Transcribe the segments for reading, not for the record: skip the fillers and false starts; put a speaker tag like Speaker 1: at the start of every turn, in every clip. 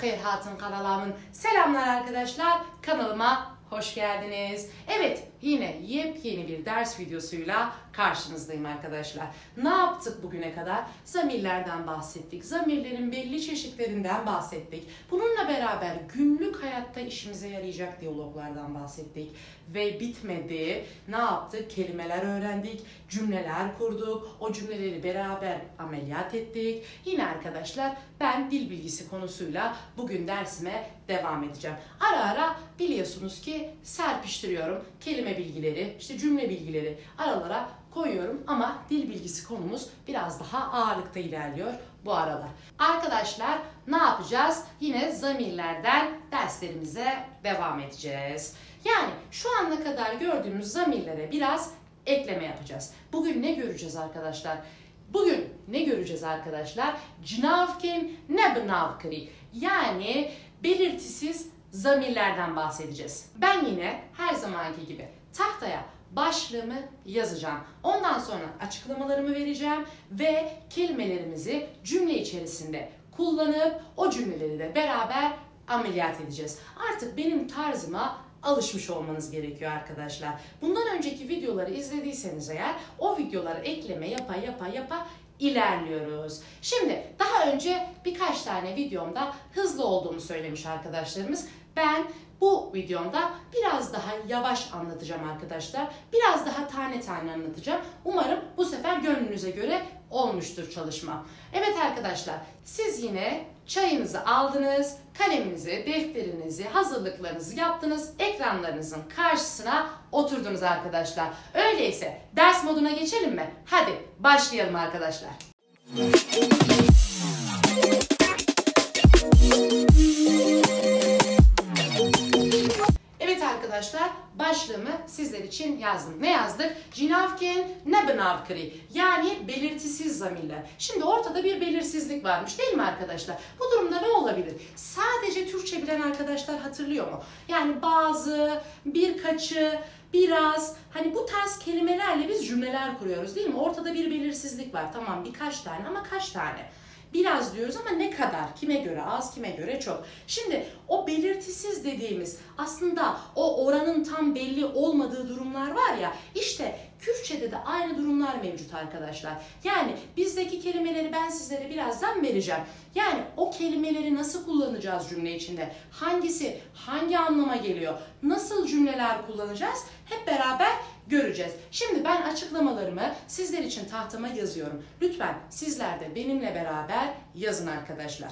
Speaker 1: Sabahı Hatun kanalımın selamlar arkadaşlar. Kanalıma hoş geldiniz. Evet, yine yepyeni bir ders videosuyla karşınızdayım arkadaşlar. Ne yaptık bugüne kadar? Zamirlerden bahsettik. Zamirlerin belli çeşitlerinden bahsettik. Bununla beraber günlük hayatta işimize yarayacak diyaloglardan bahsettik. Ve bitmedi. Ne yaptık? Kelimeler öğrendik, cümleler kurduk. O cümleleri beraber ameliyat ettik. Yine arkadaşlar ben dil bilgisi konusuyla bugün dersime devam edeceğim. Ara ara biliyorsunuz ki serpiştiriyorum. Kelime bilgileri, işte cümle bilgileri aralara koyuyorum ama dil bilgisi konumuz biraz daha ağırlıkta ilerliyor bu aralar. Arkadaşlar ne yapacağız? Yine zamirlerden derslerimize devam edeceğiz. Yani şu ana kadar gördüğümüz zamirlere biraz ekleme yapacağız. Bugün ne göreceğiz arkadaşlar? Cnavken ne bnavkri. Yani belirtisiz zamirlerden bahsedeceğiz. Ben yine her zamanki gibi tahtaya başlığımı yazacağım. Ondan sonra açıklamalarımı vereceğim ve kelimelerimizi cümle içerisinde kullanıp o cümleleri de beraber ameliyat edeceğiz. Artık benim tarzıma alışmış olmanız gerekiyor arkadaşlar. Bundan önceki videoları izlediyseniz eğer o videolara ekleme yapa ilerliyoruz. Şimdi daha önce birkaç tane videomda hızlı olduğumu söylemiş arkadaşlarımız. Ben bu videomda biraz daha yavaş anlatacağım arkadaşlar. Biraz daha tane tane anlatacağım. Umarım bu sefer gönlünüze göre olmuştur çalışma. Evet arkadaşlar, siz yine çayınızı aldınız, kaleminizi, defterinizi, hazırlıklarınızı yaptınız, ekranlarınızın karşısına oturdunuz arkadaşlar. Öyleyse ders moduna geçelim mi? Hadi başlayalım arkadaşlar. Evet arkadaşlar, başlığımı sizler için yazdım. Ne yazdık? Cnavken ne bnavkri. Yani belirtisiz zamirler. Şimdi ortada bir belirsizlik varmış değil mi arkadaşlar? Bu durumda ne olabilir? Sadece Türkçe bilen arkadaşlar hatırlıyor mu? Yani bazı, birkaçı, biraz, hani bu tarz kelimelerle biz cümleler kuruyoruz değil mi? Ortada bir belirsizlik var. Tamam, birkaç tane ama kaç tane? Biraz diyoruz ama ne kadar? Kime göre az, kime göre çok. Şimdi o belirtisiz dediğimiz aslında o oranın tam belli olmadığı durumlar var ya, işte Kürtçe'de de aynı durumlar mevcut arkadaşlar. Yani bizdeki kelimeleri ben sizlere birazdan vereceğim. Yani o kelimeleri nasıl kullanacağız cümle içinde? Hangisi hangi anlama geliyor? Nasıl cümleler kullanacağız? Hep beraber göreceğiz. Şimdi ben açıklamalarımı sizler için tahtama yazıyorum. Lütfen sizler de benimle beraber yazın arkadaşlar.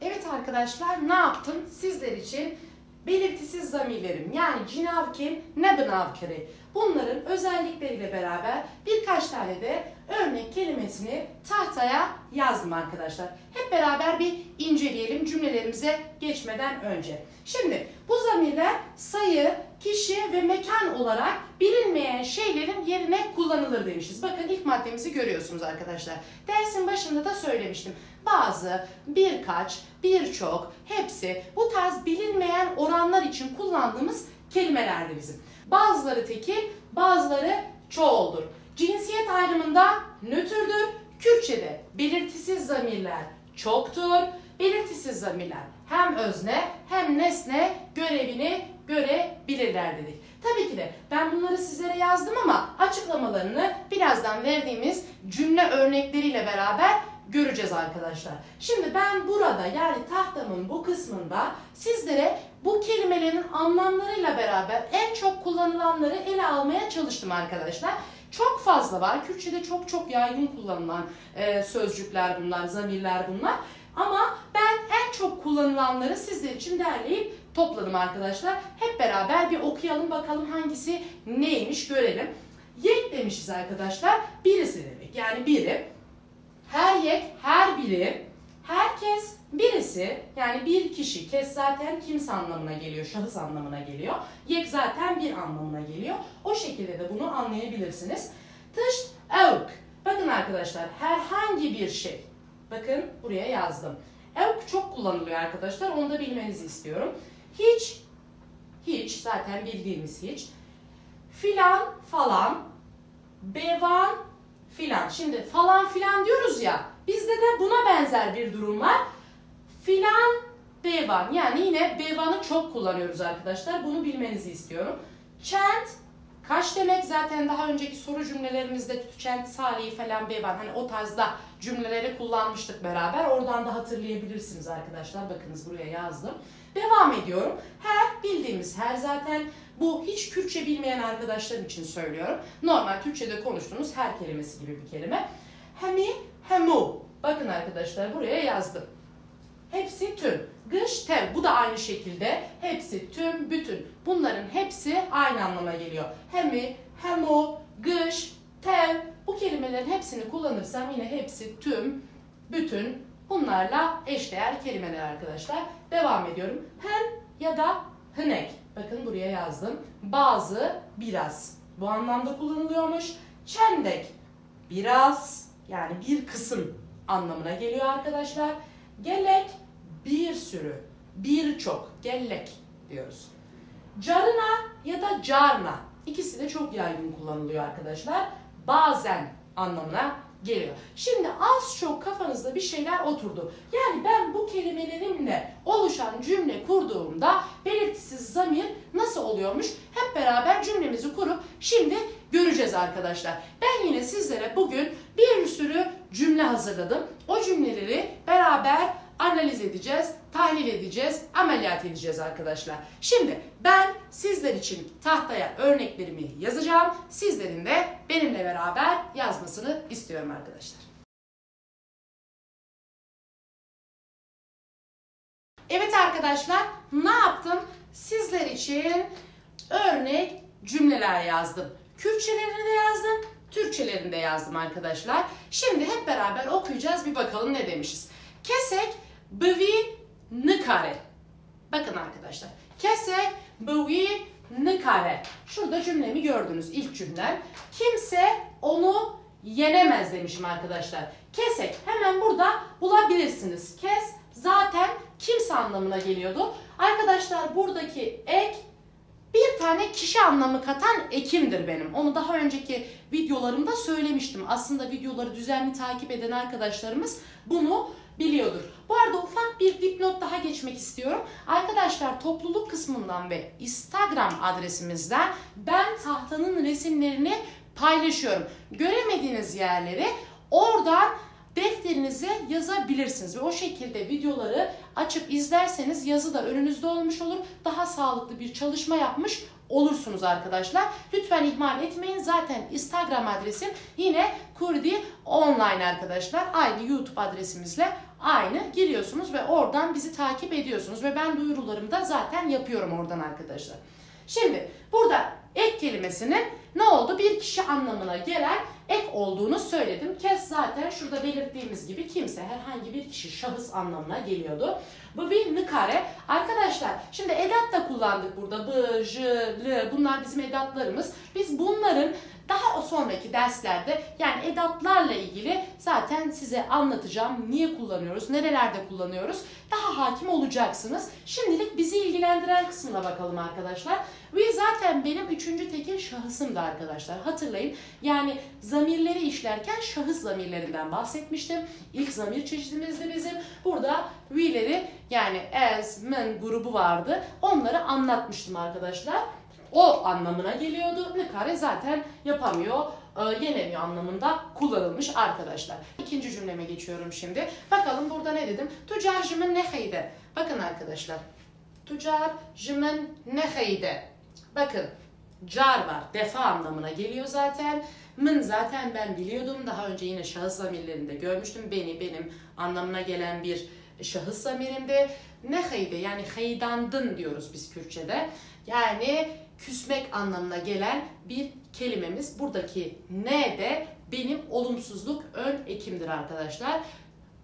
Speaker 1: Evet arkadaşlar, ne yaptım? Sizler için belirtisiz zamirlerim yani cnavken ne bnavkri. Bunların özellikleriyle beraber birkaç tane de örnek kelimesini tahtaya yazdım arkadaşlar. Hep beraber bir inceleyelim cümlelerimize geçmeden önce. Şimdi bu zamirler sayı, kişi ve mekan olarak bilinmeyen şeylerin yerine kullanılır demişiz. Bakın ilk maddemizi görüyorsunuz arkadaşlar. Dersin başında da söylemiştim. Bazı, birkaç, birçok, hepsi bu tarz bilinmeyen oranlar için kullandığımız kelimelerdi bizim. Bazıları tekil, bazıları çoğuldur. Cinsiyet ayrımında nötrdür. Kürtçe'de belirtisiz zamirler çoktur. Belirtisiz zamirler hem özne hem nesne görevini görebilirler dedik. Tabii ki de ben bunları sizlere yazdım ama açıklamalarını birazdan verdiğimiz cümle örnekleriyle beraber göreceğiz arkadaşlar. Şimdi ben burada yani tahtamın bu kısmında sizlere bu kelimelerin anlamlarıyla beraber en çok kullanılanları ele almaya çalıştım arkadaşlar. Çok fazla var. Kürtçe'de çok yaygın kullanılan sözcükler bunlar, zamirler bunlar. Ama ben en çok kullanılanları sizler için derleyip topladım arkadaşlar. Hep beraber bir okuyalım bakalım hangisi neymiş görelim. Yek demişiz arkadaşlar. Birisi demek. Yani biri. Her yek, her biri. Herkes, birisi. Yani bir kişi. Kes zaten kimse anlamına geliyor. Şahıs anlamına geliyor. Yek zaten bir anlamına geliyor. O şekilde de bunu anlayabilirsiniz. Tışt, evk. Bakın arkadaşlar herhangi bir şey. Bakın buraya yazdım. Evk çok kullanılıyor arkadaşlar. Onu da bilmenizi istiyorum. Hiç zaten bildiğimiz hiç. Filan, falan. bevan filan. Şimdi falan filan diyoruz ya, bizde de buna benzer bir durum var. Filan bevan, yani yine bevanı çok kullanıyoruz arkadaşlar. Bunu bilmenizi istiyorum. Çent kaç demek? Zaten daha önceki soru cümlelerimizde çent, salih falan bevan, hani o tarzda cümleleri kullanmıştık beraber. Oradan da hatırlayabilirsiniz arkadaşlar. Bakınız buraya yazdım. Devam ediyorum. Her, bildiğimiz her zaten. Bu hiç Kürtçe bilmeyen arkadaşlar için söylüyorum. Normal Türkçe'de konuştuğumuz her kelimesi gibi bir kelime. Hemi, hemu. Bakın arkadaşlar buraya yazdım. Hepsi tüm. Gış, tev. Bu da aynı şekilde. Hepsi tüm, bütün. Bunların hepsi aynı anlama geliyor. Hemi, hemu, gış, tev. Bu kelimelerin hepsini kullanırsam yine hepsi tüm, bütün. Bunlarla eşdeğer kelimeler arkadaşlar. Devam ediyorum. Hem ya da hınek. Bakın buraya yazdım. Bazı, biraz. Bu anlamda kullanılıyormuş. Çendek, biraz, yani bir kısım anlamına geliyor arkadaşlar. Gelek, bir sürü, birçok, gellek diyoruz. Carına ya da carna, ikisi de çok yaygın kullanılıyor arkadaşlar. Bazen anlamına geliyor. Şimdi az çok kafanızda bir şeyler oturdu. Yani ben bu kelimelerimle oluşan cümle kurduğumda belirtisiz zamir nasıl oluyormuş? Hep beraber cümlemizi kurup şimdi göreceğiz arkadaşlar. Ben yine sizlere bugün bir sürü cümle hazırladım. O cümleleri beraber analiz edeceğiz, tahlil edeceğiz, ameliyat edeceğiz arkadaşlar. Şimdi ben sizler için tahtaya örneklerimi yazacağım. Sizlerin de benimle beraber yazmasını istiyorum arkadaşlar. Evet arkadaşlar, ne yaptım? Sizler için örnek cümleler yazdım. Kürtçelerini de yazdım, Türkçelerini de yazdım arkadaşlar. Şimdi hep beraber okuyacağız, bir bakalım ne demişiz. Kesek bıvi nıkare. Bakın arkadaşlar. Kesek bıvi nıkare. Şurada cümlemi gördünüz, ilk cümlem. Kimse onu yenemez demişim arkadaşlar. Kesek hemen burada bulabilirsiniz. Kes zaten kimse anlamına geliyordu. Arkadaşlar buradaki ek bir tane kişi anlamı katan ekimdir benim. Onu daha önceki videolarımda söylemiştim. Aslında videoları düzenli takip eden arkadaşlarımız bunu biliyordur. Bu arada ufak bir dipnot daha geçmek istiyorum. Arkadaşlar topluluk kısmından ve Instagram adresimizden ben tahtanın resimlerini paylaşıyorum. Göremediğiniz yerleri oradan defterinize yazabilirsiniz ve o şekilde videoları açıp izlerseniz yazı da önünüzde olmuş olur. Daha sağlıklı bir çalışma yapmış olursunuz arkadaşlar. Lütfen ihmal etmeyin. Zaten Instagram adresim yine Kurdi Online arkadaşlar. Aynı YouTube adresimizle aynı. Giriyorsunuz ve oradan bizi takip ediyorsunuz ve ben duyurularımı da zaten yapıyorum oradan arkadaşlar. Şimdi burada ek kelimesinin ne oldu? Bir kişi anlamına gelen ek olduğunu söyledim. Kes zaten şurada belirttiğimiz gibi kimse, herhangi bir kişi, şahıs anlamına geliyordu. Bu bir nıkare. Arkadaşlar şimdi edat da kullandık burada. B, j, l, bunlar bizim edatlarımız. Biz bunların daha sonraki derslerde, yani edatlarla ilgili zaten size anlatacağım. Niye kullanıyoruz, nerelerde kullanıyoruz, daha hakim olacaksınız. Şimdilik bizi ilgilendiren kısmına bakalım arkadaşlar. Ve zaten benim üçüncü tekil şahısımdı arkadaşlar. Hatırlayın, yani zamirleri işlerken şahıs zamirlerinden bahsetmiştim. İlk zamir çeşidimizde bizim. Burada we'leri, yani as, men grubu vardı. Onları anlatmıştım arkadaşlar. O anlamına geliyordu. Nıkare zaten yapamıyor, yenemiyor anlamında kullanılmış arkadaşlar. İkinci cümleme geçiyorum şimdi. Bakalım burada ne dedim? Tüccar jımın neheyde. Bakın arkadaşlar. Tüccar jımın neheyde. Bakın. Car var. Defa anlamına geliyor zaten. Mın zaten ben biliyordum. Daha önce yine şahıs zamirlerinde görmüştüm. Beni, benim anlamına gelen bir şahıs zamirinde. Neheyde, yani heydandın diyoruz biz Kürtçe'de. Yani küsmek anlamına gelen bir kelimemiz. Buradaki ne de benim olumsuzluk ön ekimdir arkadaşlar.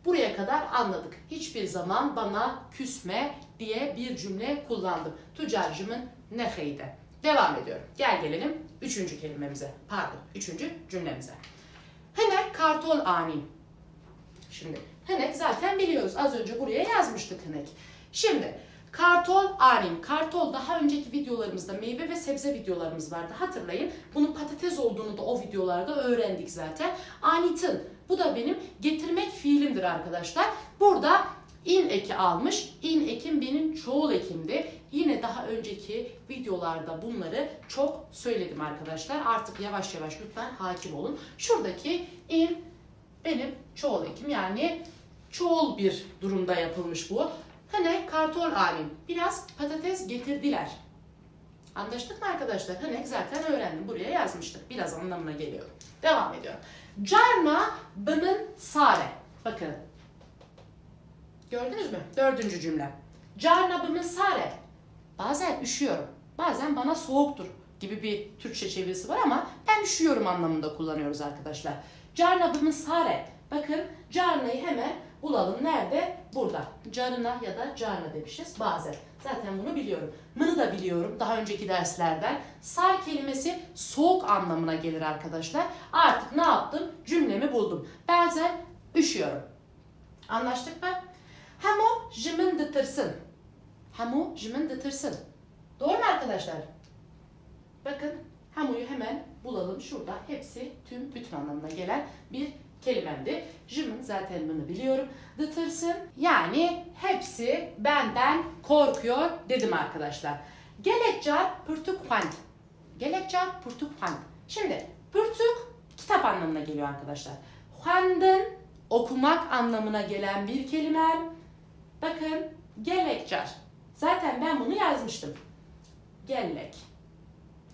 Speaker 1: Buraya kadar anladık. Hiçbir zaman bana küsme diye bir cümle kullandım. Tüccarcımın neheyde. Devam ediyorum. Gel gelelim üçüncü kelimemize. Pardon, üçüncü cümlemize. Hınek kartol anin. Şimdi hınek zaten biliyoruz. Az önce buraya yazmıştık hınek. Şimdi Kartol anim. Kartol daha önceki videolarımızda meyve ve sebze videolarımız vardı. Hatırlayın. Bunun patates olduğunu da o videolarda öğrendik zaten. Anit'in. Bu da benim getirmek fiilimdir arkadaşlar. Burada in eki almış. In ekim benim çoğul ekimdi. Yine daha önceki videolarda bunları çok söyledim arkadaşlar. Artık yavaş yavaş lütfen hakim olun. Şuradaki in benim çoğul ekim, yani çoğul bir durumda yapılmış bu. Hani kartol alim. Biraz patates getirdiler. Anlaştık mı arkadaşlar? Hani zaten öğrendim. Buraya yazmıştık. Biraz anlamına geliyor. Devam ediyorum. Carna bımın sare. Bakın. Gördünüz mü? 4. cümle. Carna bımın sare. Bazen üşüyorum. Bazen bana soğuktur gibi bir Türkçe çevirisi var ama ben üşüyorum anlamında kullanıyoruz arkadaşlar. Carna bımın sare. Bakın carnayı hemen bulalım. Nerede? Burada. Carına ya da carna demişiz bazen. Zaten bunu biliyorum. Mını da biliyorum daha önceki derslerden. Sar kelimesi soğuk anlamına gelir arkadaşlar. Artık ne yaptım? Cümlemi buldum. Bazen üşüyorum. Anlaştık mı? Hemo jımın dıtırsın. Hemo jımın dıtırsın. Doğru mu arkadaşlar? Bakın hemo'yu hemen bulalım. Şurada hepsi tüm bütün anlamına gelen bir kelimemdi. Jımın zaten bunu biliyorum. Dıtırsın yani hepsi benden korkuyor dedim arkadaşlar. Geleccar pürtük huand. Geleccar pürtük huand. Şimdi pürtük kitap anlamına geliyor arkadaşlar. Huand'ın okumak anlamına gelen bir kelimem. Bakın geleccar. Zaten ben bunu yazmıştım. Gellek.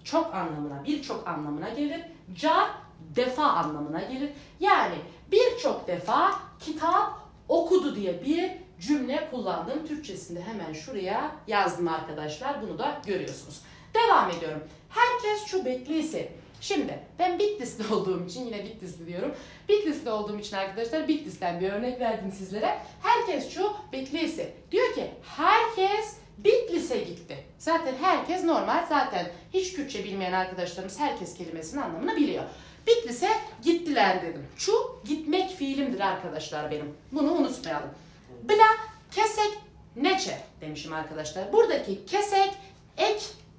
Speaker 1: Çok anlamına, birçok anlamına gelir. Car defa anlamına gelir. Yani birçok defa kitap okudu diye bir cümle kullandım. Türkçesinde hemen şuraya yazdım arkadaşlar. Bunu da görüyorsunuz. Devam ediyorum. Herkes şu bekliyse. Şimdi ben Bitlis'te olduğum için yine Bitlis'te diyorum. Bitlis'te olduğum için arkadaşlar Bitlis'ten bir örnek verdim sizlere. Herkes şu bekliyse. Diyor ki herkes Bitlis'e gitti. Zaten herkes normal. Zaten hiç Kürtçe bilmeyen arkadaşlarımız herkes kelimesinin anlamını biliyor. Bitlis'e gittiler dedim. Şu gitmek fiilimdir arkadaşlar benim. Bunu unutmayalım. Bla kesek neçe demişim arkadaşlar. Buradaki kesek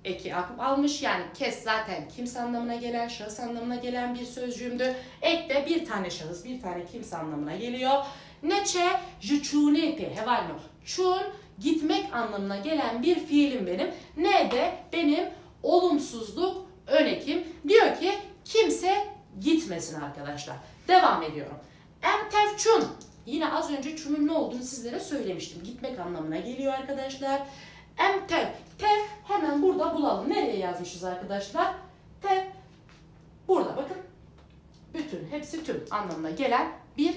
Speaker 1: eki almış. Yani kes zaten kimse anlamına gelen, şahıs anlamına gelen bir sözcüğümdü. Ek de bir tane şahıs, bir tane kimse anlamına geliyor. Neçe jüçuneti hevalno. Çun gitmek anlamına gelen bir fiilim benim. Ne de benim olumsuzluk önekim. Diyor ki kimse gitmesin arkadaşlar. Devam ediyorum. Emtevçun. Yine az önce çunun ne olduğunu sizlere söylemiştim. Gitmek anlamına geliyor arkadaşlar. Emtev. Tev hemen burada bulalım. Nereye yazmışız arkadaşlar? Tev. Burada bakın. Bütün, hepsi tüm anlamına gelen bir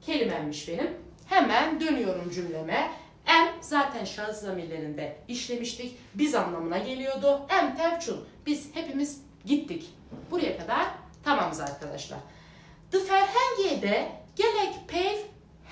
Speaker 1: kelimemmiş benim. Hemen dönüyorum cümleme. Em zaten şahıs zamirlerinde işlemiştik. Biz anlamına geliyordu. Em tevçun. Biz hepimiz gittik. Buraya kadar tamamız arkadaşlar. The ferhengiye gelek peyv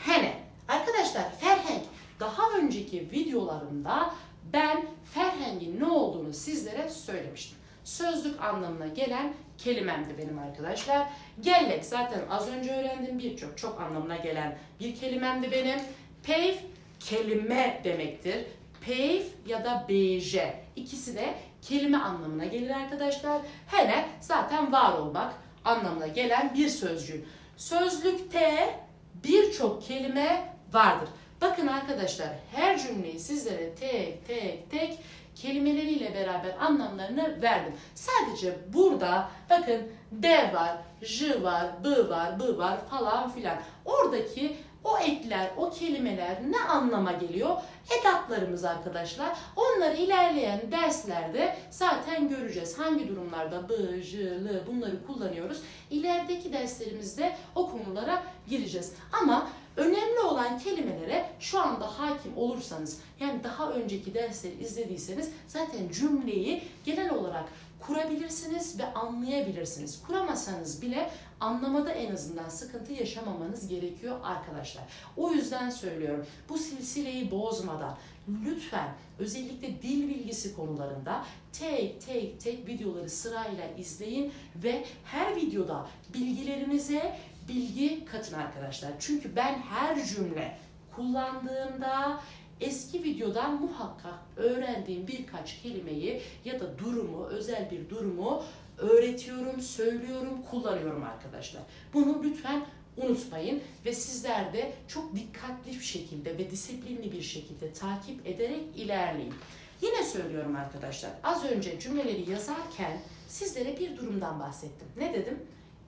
Speaker 1: hene. Arkadaşlar ferheng daha önceki videolarımda ben ferhengin ne olduğunu sizlere söylemiştim. Sözlük anlamına gelen kelimemdi benim arkadaşlar. Gellek zaten az önce öğrendim, birçok çok anlamına gelen bir kelimemdi benim. Peyv kelime demektir. Peyv ya da beje ikisi de kelime anlamına gelir arkadaşlar. Hele zaten var olmak anlamına gelen bir sözcüğün. Sözlükte birçok kelime vardır. Bakın arkadaşlar her cümleyi sizlere tek kelimeleriyle beraber anlamlarını verdim. Sadece burada bakın de var, j var, b var falan filan. Oradaki o ekler, o kelimeler ne anlama geliyor? Edatlarımız arkadaşlar. Onları ilerleyen derslerde zaten göreceğiz. Hangi durumlarda b, j, l bunları kullanıyoruz. İlerideki derslerimizde o konulara gireceğiz. Ama önemli olan kelimelere şu anda hakim olursanız, yani daha önceki dersleri izlediyseniz zaten cümleyi genel olarak kurabilirsiniz ve anlayabilirsiniz. Kuramazsanız bile anlamada en azından sıkıntı yaşamamanız gerekiyor arkadaşlar. O yüzden söylüyorum, bu silsileyi bozmadan lütfen özellikle dil bilgisi konularında tek videoları sırayla izleyin ve her videoda bilgilerinize bilgi katın arkadaşlar. Çünkü ben her cümle kullandığımda eski videodan muhakkak öğrendiğim birkaç kelimeyi ya da durumu, özel bir durumu öğretiyorum, söylüyorum, kullanıyorum arkadaşlar. Bunu lütfen unutmayın ve sizler de çok dikkatli bir şekilde ve disiplinli bir şekilde takip ederek ilerleyin. Yine söylüyorum arkadaşlar, az önce cümleleri yazarken sizlere bir durumdan bahsettim. Ne dedim?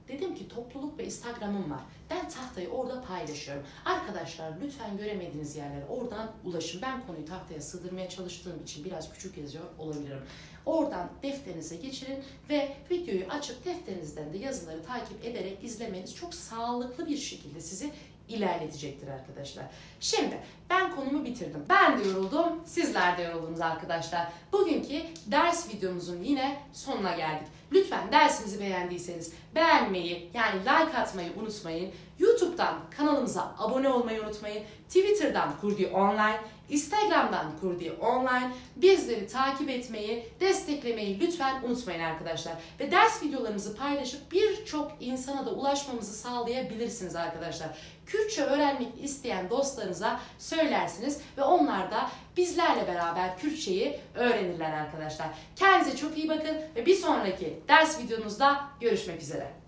Speaker 1: Dedim ki topluluk ve Instagram'ım var. Ben tahtayı orada paylaşıyorum. Arkadaşlar lütfen göremediğiniz yerlere oradan ulaşın. Ben konuyu tahtaya sığdırmaya çalıştığım için biraz küçük yazıyor olabilirim. Oradan defterinize geçirin ve videoyu açıp defterinizden de yazıları takip ederek izlemeniz çok sağlıklı bir şekilde sizi ilerletecektir arkadaşlar. Şimdi ben konumu bitirdim. Ben de yoruldum, sizler de yoruldunuz arkadaşlar. Bugünkü ders videomuzun yine sonuna geldik. Lütfen dersimizi beğendiyseniz beğenmeyi yani like atmayı unutmayın. YouTube'dan kanalımıza abone olmayı unutmayın. Twitter'dan Kurdi Online, Instagram'dan Kurdi Online bizleri takip etmeyi, desteklemeyi lütfen unutmayın arkadaşlar. Ve ders videolarımızı paylaşıp birçok insana da ulaşmamızı sağlayabilirsiniz arkadaşlar. Kürtçe öğrenmek isteyen dostlarınıza söylersiniz ve onlar da bizlerle beraber Kürtçeyi öğrenirler arkadaşlar. Kendinize çok iyi bakın ve bir sonraki ders videomuzda görüşmek üzere.